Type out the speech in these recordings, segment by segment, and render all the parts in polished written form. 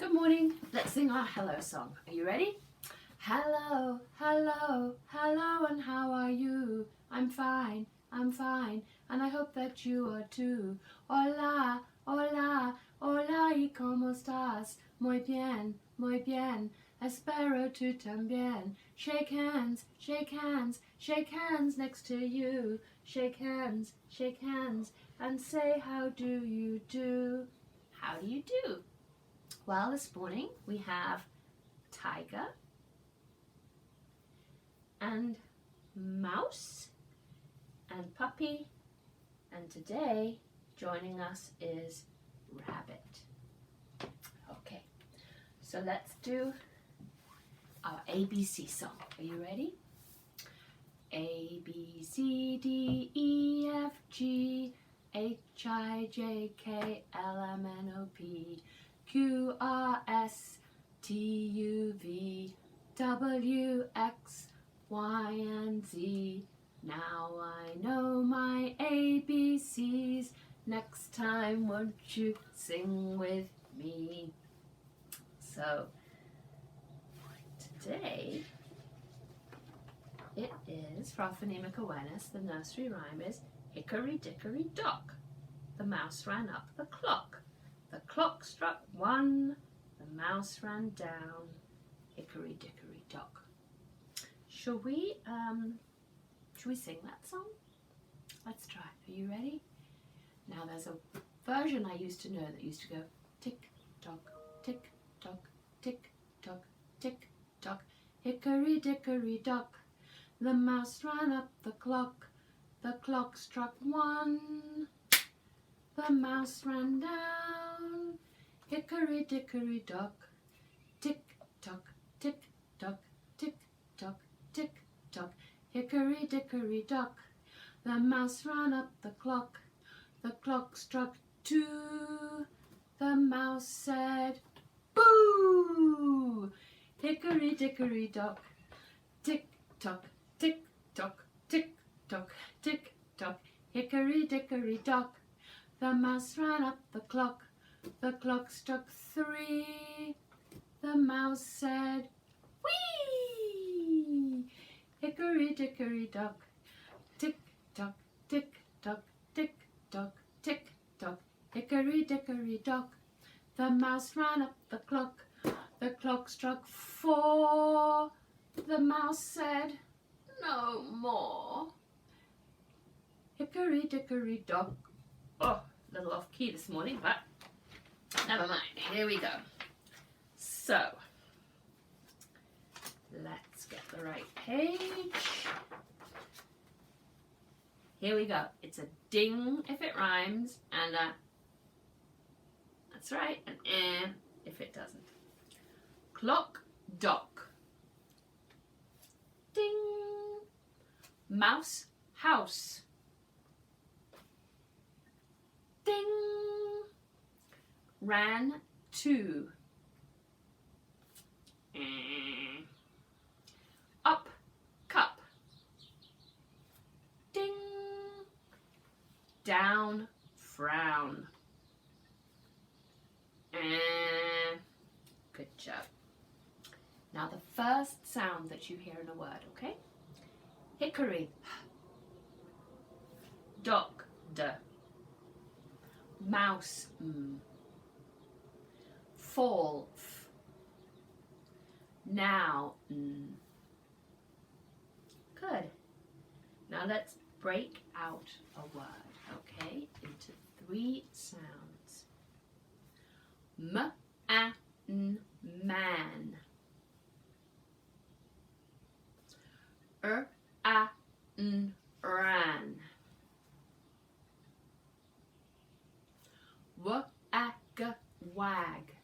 Good morning. Let's sing our hello song. Are you ready? Hello, hello, hello, and how are you? I'm fine, and I hope that you are too. Hola, hola, hola, ¿y cómo estás? Muy bien, espero tú también. Shake hands, shake hands, shake hands next to you. Shake hands, and say how do you do? How do you do? Well, this morning we have tiger and mouse and puppy, and today joining us is rabbit. Okay, so let's do our ABC song. Are you ready? A, B, C, D, E, F, G, H, I, J, K, L, M, N, O, P, Q, R, S, T, U, V, W, X, Y, and Z. Now I know my ABCs. Next time, won't you sing with me? So, today, it is, for our phonemic awareness, the nursery rhyme is Hickory Dickory Dock. The mouse ran up the clock. The clock struck 1. The mouse ran down. Hickory Dickory Dock. Shall we sing that song? Let's try. Are you ready? Now there's a version I used to know that used to go tick tock, tick tock, tick tock, tick tock. Hickory Dickory Dock. The mouse ran up the clock. The clock struck 1. The mouse ran down. Hickory Dickory Dock. Tick tock, tick tock, tick tock, tick tock. Hickory Dickory Dock. The mouse ran up the clock. The clock struck 2. The mouse said, boo! Hickory Dickory Dock. Tick tock, tick tock, tick tock, tick tock. Hickory Dickory Dock. The mouse ran up the clock. The clock struck 3. The mouse said, whee! Hickory Dickory Dock. Tick tock, tick tock, tick tock, tick tock. Hickory Dickory Dock. The mouse ran up the clock. The clock struck 4. The mouse said, no more. Hickory Dickory Dock. Oh, a little off key this morning, but never mind. Here we go. So, let's get the right page. Here we go. It's a ding if it rhymes, and a, that's right, an if it doesn't. Clock, dock. Ding. Mouse, house. Ding. Ran to. Up, cup. Ding. Down, frown. Good job. Now the first sound that you hear in a word, okay? Hickory. Dock, d. Mouse, fall, f. Now, Good. Now let's break out a word, okay, into 3 sounds. M, a, n, man. A, n, ran. W, a, g, wag.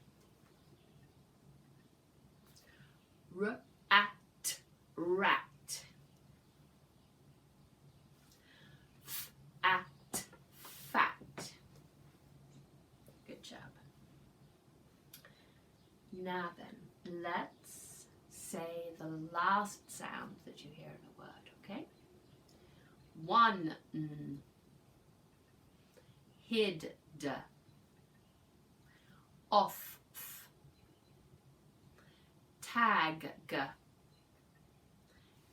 R, at, rat. F, at, fat. Good job. Now then, let's say the last sound that you hear in a word, okay? 1, hid, d. Off, f. Cag.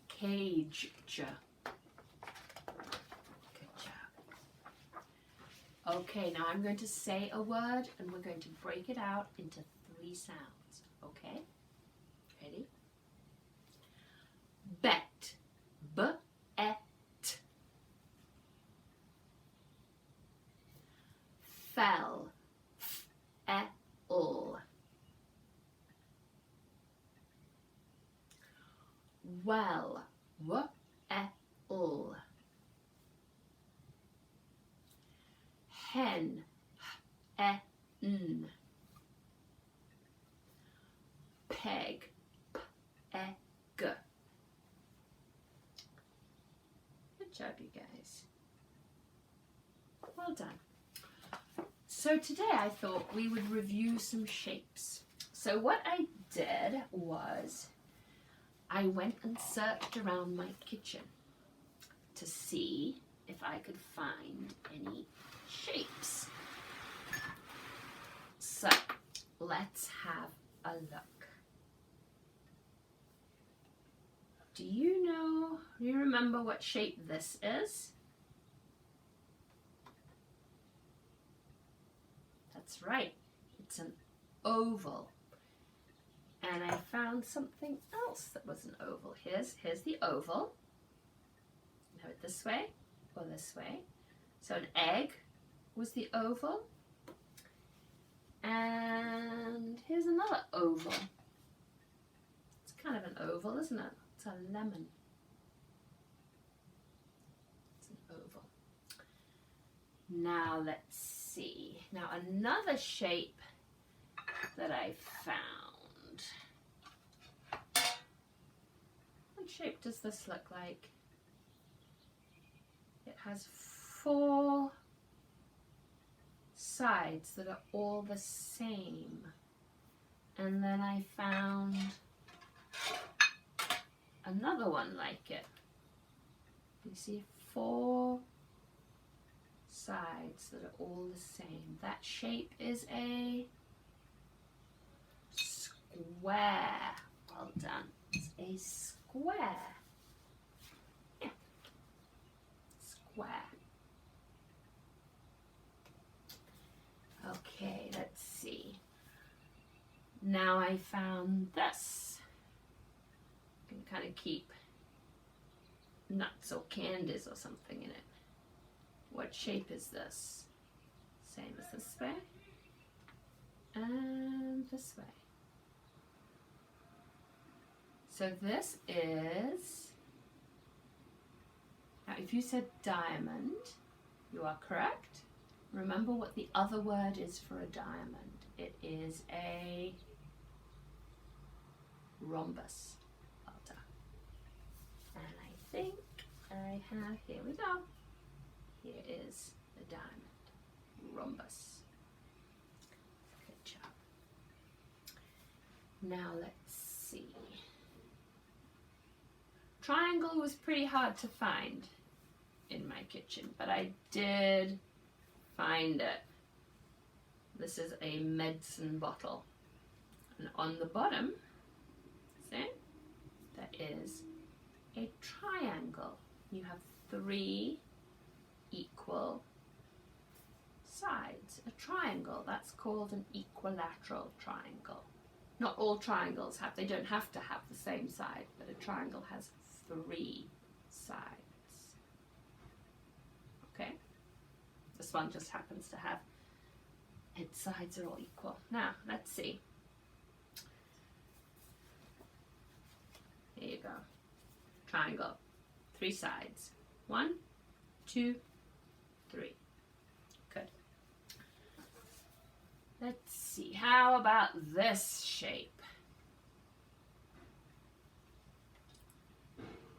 Cage. Good job. Okay, now I'm going to say a word and we're going to break it out into 3 sounds. Okay? Ready? Bet. B-et. Fell. F-e-l. Well. W-e-l. Hen. H-e-n. Peg. P-e-g. Good job, you guys. Well done. So today I thought we would review some shapes. So what I did was I went and searched around my kitchen to see if I could find any shapes. So let's have a look. Do you remember what shape this is? That's right, it's an oval. And I found something else that was an oval. Here's the oval. Have it this way or this way. So an egg was the oval. And here's another oval. It's kind of an oval, isn't it? It's a lemon. It's an oval. Now let's see. Now another shape that I found. What shape does this look like? It has 4 sides that are all the same. And then I found another one like it. You see 4 sides that are all the same. That shape is a square. Well done. It's a square. Yeah. Square. Okay, let's see. Now I found this. You can kind of keep nuts or candies or something in it. What shape is this? Same as this way. And this way. So this is, now if you said diamond, you are correct. Remember what the other word is for a diamond. It is a rhombus. Well done. And I think I have, here we go. Here is the diamond, rhombus. Good job. Now let's see. Triangle was pretty hard to find in my kitchen, but I did find it. This is a medicine bottle. And on the bottom, see, there is a triangle. You have 3 equal sides. A triangle, that's called an equilateral triangle. Not all triangles have, they don't have to have the same side, but a triangle has 3 sides. Okay? This one just happens to have, its sides are all equal. Now, let's see. Here you go. Triangle. 3 sides. 1, 2, 3. Good. Let's see. How about this shape?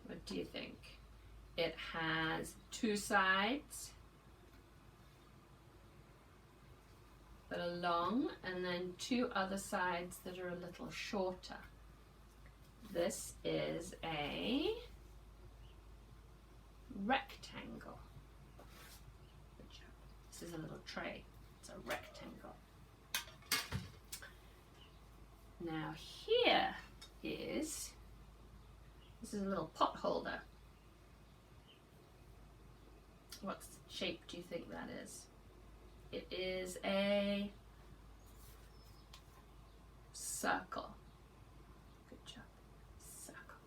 What do you think? It has 2 sides that are long and then 2 other sides that are a little shorter. This is a rectangle. Good job. This is a little tray. It's a rectangle. Now here is, this is a little pot holder. What shape do you think that is? It is a circle. Good job. Circle.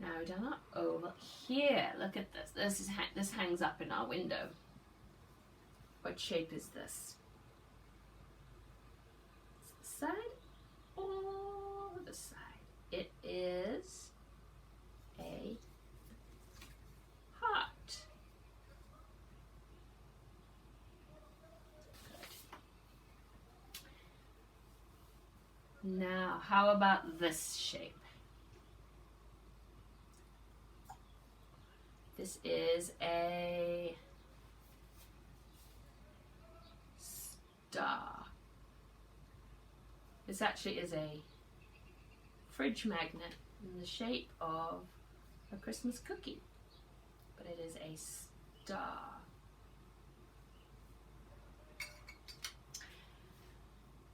Now down over here. Look at this. This hangs up in our window. What shape is this? This side or the side? It is a heart. Good. Now, how about this shape? This is a star. This actually is a fridge magnet in the shape of a Christmas cookie, but it is a star.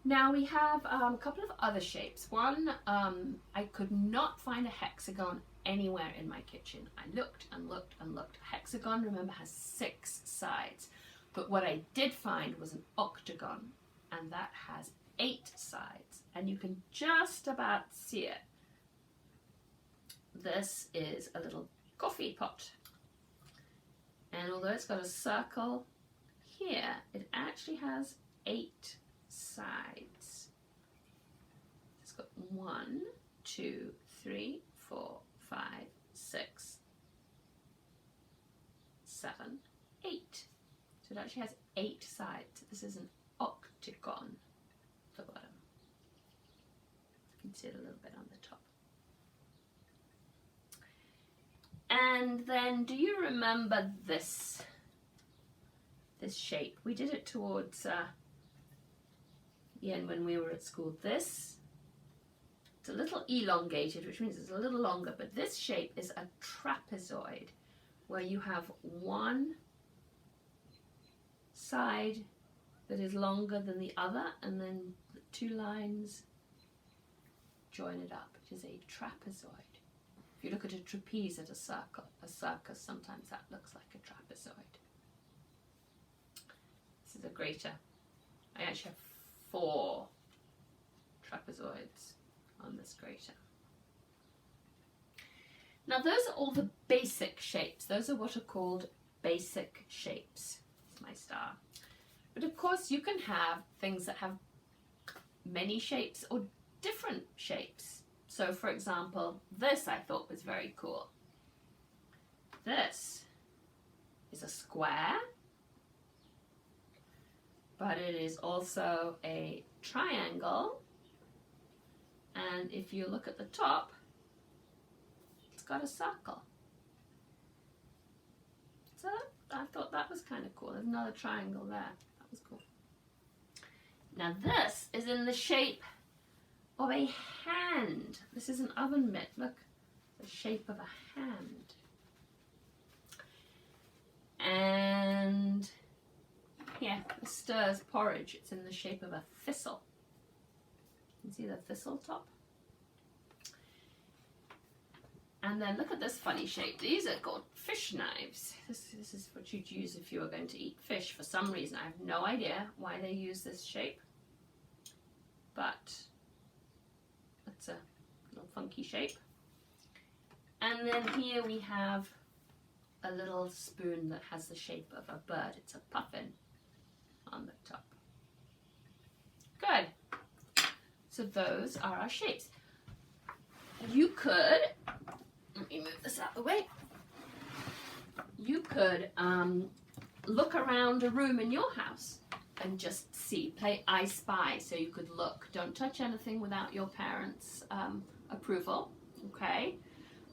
Now we have a couple of other shapes. One, I could not find a hexagon anywhere in my kitchen. I looked and looked and looked. A hexagon, remember, has 6 sides. But what I did find was an octagon, and that has 8 sides. And you can just about see it. This is a little coffee pot. And although it's got a circle here, it actually has 8 sides. It's got 1, 2, 3, 4, 5, 6, 7, 8. So it actually has 8 sides. This is an octagon at the bottom. You can see it a little bit on the top. And then, do you remember this shape? We did it towards the end when we were at school. This, it's a little elongated, which means it's a little longer, but this shape is a trapezoid, where you have one side that is longer than the other, and then the 2 lines join it up. It is a trapezoid. If you look at a trapeze at a circus, sometimes that looks like a trapezoid. This is a grater. I actually have 4 trapezoids on this grater. Now those are all the basic shapes. Those are what are called basic shapes. It's my star. But of course you can have things that have many shapes or different shapes. So for example, this I thought was very cool. This is a square, but it is also a triangle. And if you look at the top, it's got a circle. So I thought that was kind of cool. There's another triangle there. That was cool. Now this is in the shape of a hand. This is an oven mitt. Look, the shape of a hand. And yeah, this stirs porridge. It's in the shape of a thistle. You can see the thistle top. And then look at this funny shape. These are called fish knives. This is what you'd use if you were going to eat fish. For some reason, I have no idea why they use this shape, but it's a little funky shape. And then here we have a little spoon that has the shape of a bird. It's a puffin on the top. Good. So those are our shapes. You could, let me move this out of the way. You could look around a room in your house and just see, play I Spy. So you could look, don't touch anything without your parents' approval, okay?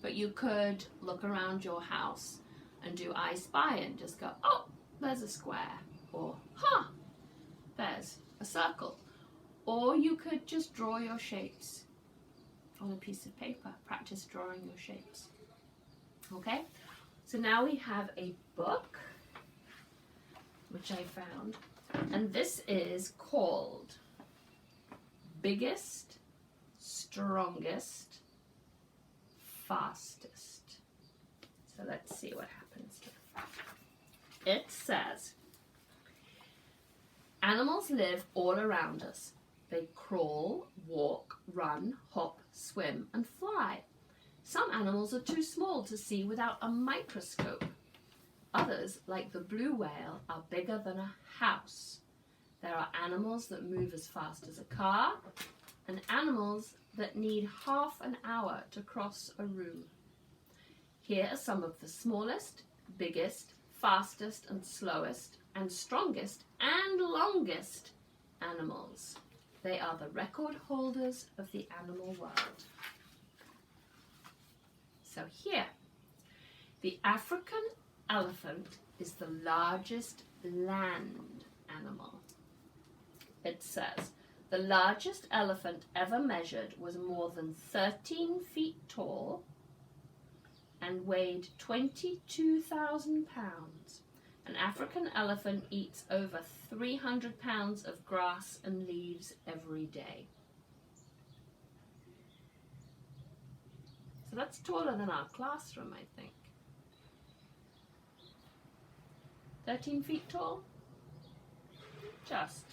But you could look around your house and do I Spy and just go, oh, there's a square, or there's a circle. Or you could just draw your shapes on a piece of paper. Practice drawing your shapes. Okay? So now we have a book which I found. And this is called Biggest, Strongest, Fastest. So let's see what happens here. It says, animals live all around us. They crawl, walk, run, hop, swim, and fly. Some animals are too small to see without a microscope. Others, like the blue whale, are bigger than a house. There are animals that move as fast as a car, and animals that need half an hour to cross a room. Here are some of the smallest, biggest, fastest, and slowest, and strongest, and longest animals. They are the record holders of the animal world. So here, the African elephant is the largest land animal. It says, the largest elephant ever measured was more than 13 feet tall and weighed 22,000 pounds. An African elephant eats over 300 pounds of grass and leaves every day. So that's taller than our classroom, I think. 13 feet tall? Just.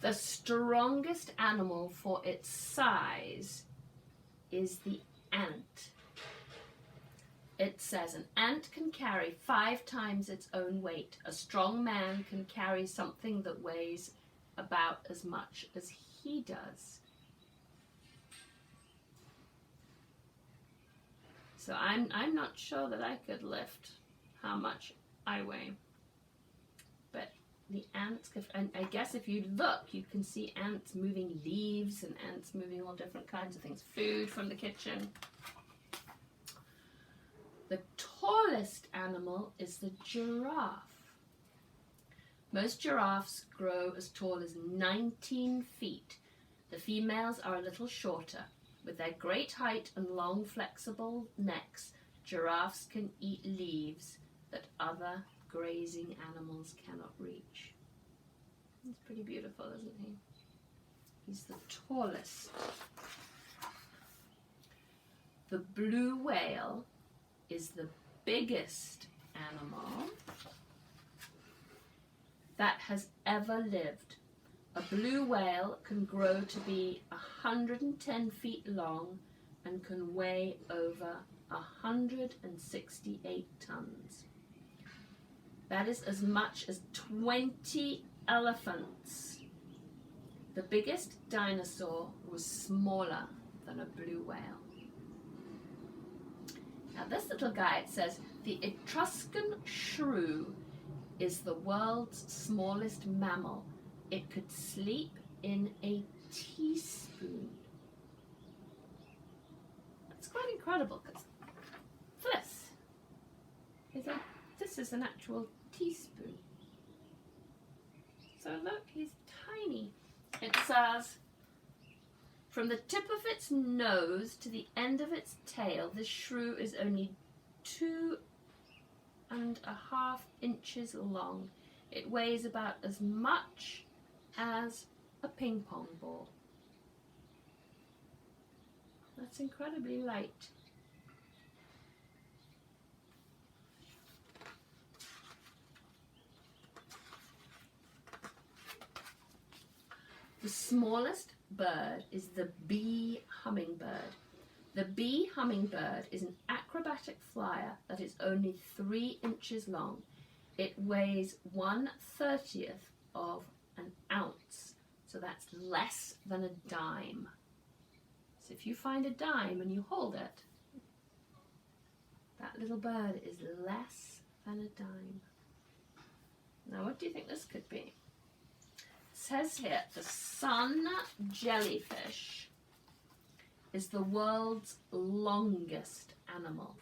The strongest animal for its size is the ant. It says an ant can carry 5 times its own weight. A strong man can carry something that weighs about as much as he does. So I'm not sure that I could lift how much I weigh. But the ants, and I guess if you look, you can see ants moving leaves and ants moving all different kinds of things. Food from the kitchen. The tallest animal is the giraffe. Most giraffes grow as tall as 19 feet. The females are a little shorter. With their great height and long, flexible necks, giraffes can eat leaves that other grazing animals cannot reach. He's pretty beautiful, isn't he? He's the tallest. The blue whale is the biggest animal that has ever lived. A blue whale can grow to be 110 feet long and can weigh over 168 tons. That is as much as 20 elephants. The biggest dinosaur was smaller than a blue whale. Now this little guy, it says, the Etruscan shrew is the world's smallest mammal. It could sleep in a teaspoon. That's quite incredible because this is an actual teaspoon. So look, he's tiny. It says, from the tip of its nose to the end of its tail, this shrew is only 2.5 inches long. It weighs about as much as a ping pong ball. That's incredibly light. The smallest bird is the bee hummingbird. The bee hummingbird is an acrobatic flyer that is only 3 inches long. It weighs 1/30 of an ounce, so that's less than a dime. So if you find a dime and you hold it, that little bird is less than a dime. Now what do you think this could be? It says here, the sun jellyfish is the world's longest animal.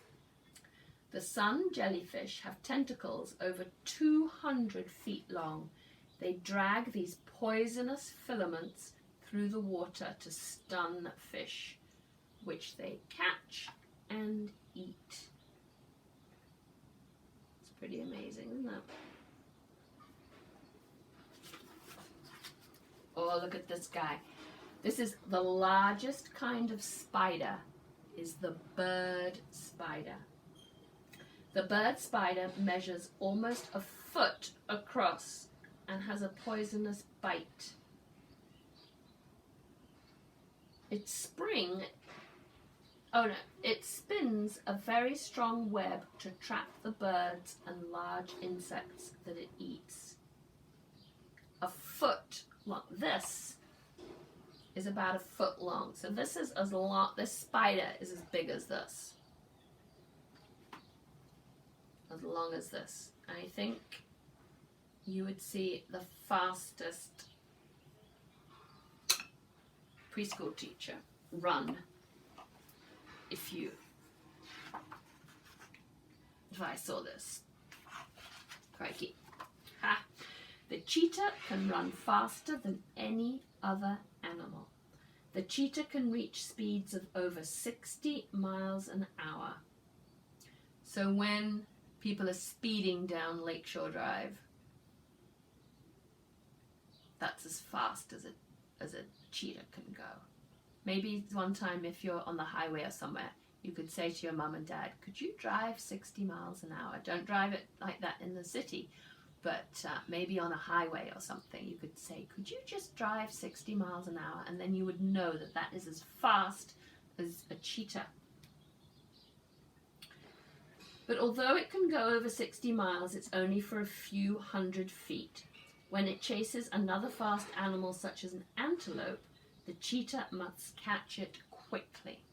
The sun jellyfish have tentacles over 200 feet long. They drag these poisonous filaments through the water to stun fish, which they catch and eat. It's Pretty amazing, isn't it? Oh, look at this guy. This is the largest kind of spider, is the bird spider. The bird spider measures almost a foot across and has a poisonous bite. It spins a very strong web to trap the birds and large insects that it eats. A foot long. This is about a foot long. So this is as long. This spider is as big as this. As long as this. And I think you would see the fastest preschool teacher run if I saw this. Crikey. Ha! The cheetah can run faster than any other animal. The cheetah can reach speeds of over 60 miles an hour. So when people are speeding down Lakeshore Drive, that's as fast as a cheetah can go. Maybe one time if you're on the highway or somewhere, you could say to your mum and dad, could you drive 60 miles an hour? Don't drive it like that in the city, but maybe on a highway or something, you could say, could you just drive 60 miles an hour? And then you would know that that is as fast as a cheetah. But although it can go over 60 miles, it's only for a few hundred feet. When it chases another fast animal such as an antelope, the cheetah must catch it quickly.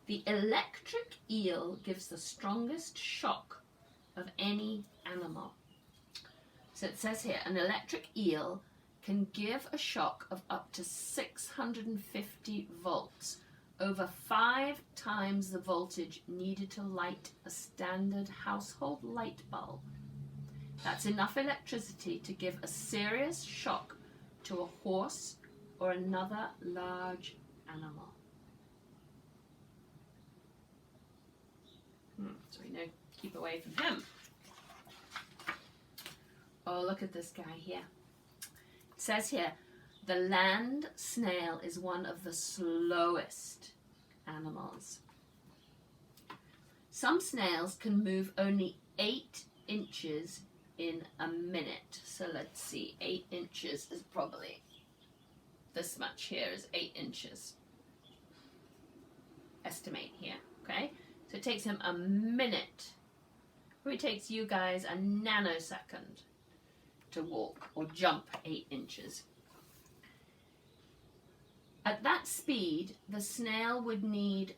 The electric eel gives the strongest shock of any animal. So it says here, an electric eel can give a shock of up to 650 volts, over 5 times the voltage needed to light a standard household light bulb. That's enough electricity to give a serious shock to a horse or another large animal. So we know, keep away from him. Oh, look at this guy here. It says here, the land snail is one of the slowest animals. Some snails can move only 8 inches in a minute. So let's see, 8 inches is probably this much here is 8 inches. Estimate here, okay? So it takes him a minute, or it takes you guys a nanosecond to walk or jump 8 inches. At that speed, the snail would need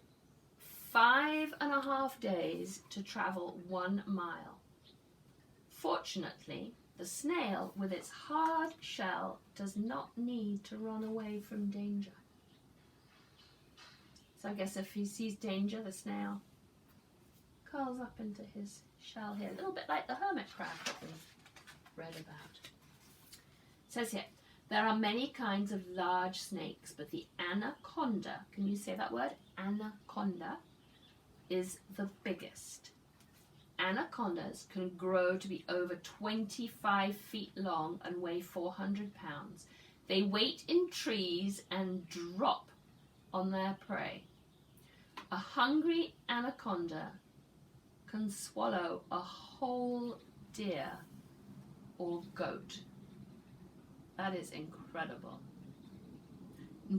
5.5 days to travel 1 mile. Fortunately, the snail, with its hard shell, does not need to run away from danger. So I guess if he sees danger, the snail curls up into his shell here, a little bit like the hermit crab that we read about. It says here, there are many kinds of large snakes, but the anaconda, can you say that word? Anaconda is the biggest. Anacondas can grow to be over 25 feet long and weigh 400 pounds. They wait in trees and drop on their prey. A hungry anaconda can swallow a whole deer or goat. That is incredible.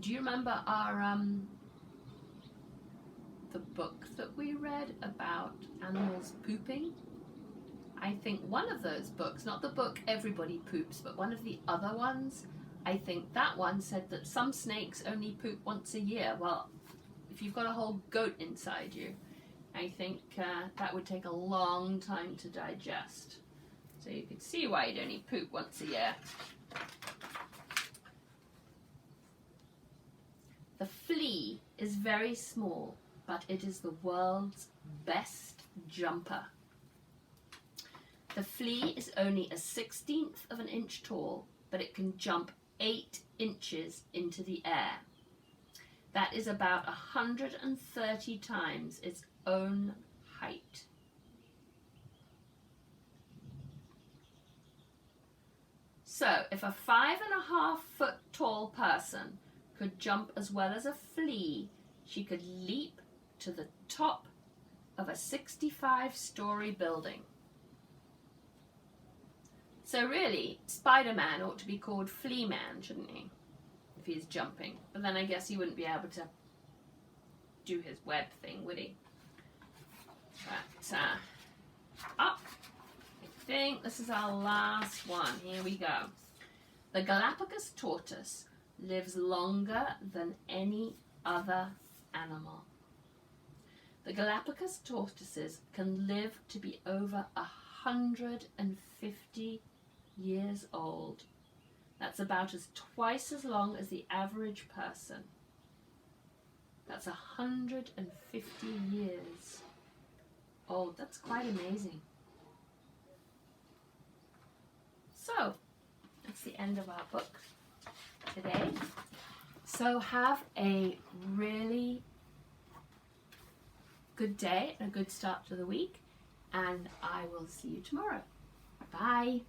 Do you remember our the book that we read about animals pooping? I think one of those books, not the book Everybody Poops, but one of the other ones, I think that one said that some snakes only poop once a year. Well, if you've got a whole goat inside you, I think that would take a long time to digest. So you could see why you'd only poop once a year. The flea is very small, but it is the world's best jumper. The flea is only a 1/16 of an inch tall, but it can jump 8 inches into the air. That is about 130 times its own height. So, if a 5.5 foot tall person could jump as well as a flea, she could leap to the top of a 65-story building. So really, Spider-Man ought to be called Flea-Man, shouldn't he? If he's jumping. But then I guess he wouldn't be able to do his web thing, would he? But, up. I think this is our last one. Here we go. The Galapagos tortoise lives longer than any other animal. The Galapagos tortoises can live to be over 150 years old. That's about twice as long as the average person. That's 150 years old. That's quite amazing. So, that's the end of our book today. So have a really good day and a good start to the week, and I will see you tomorrow. Bye.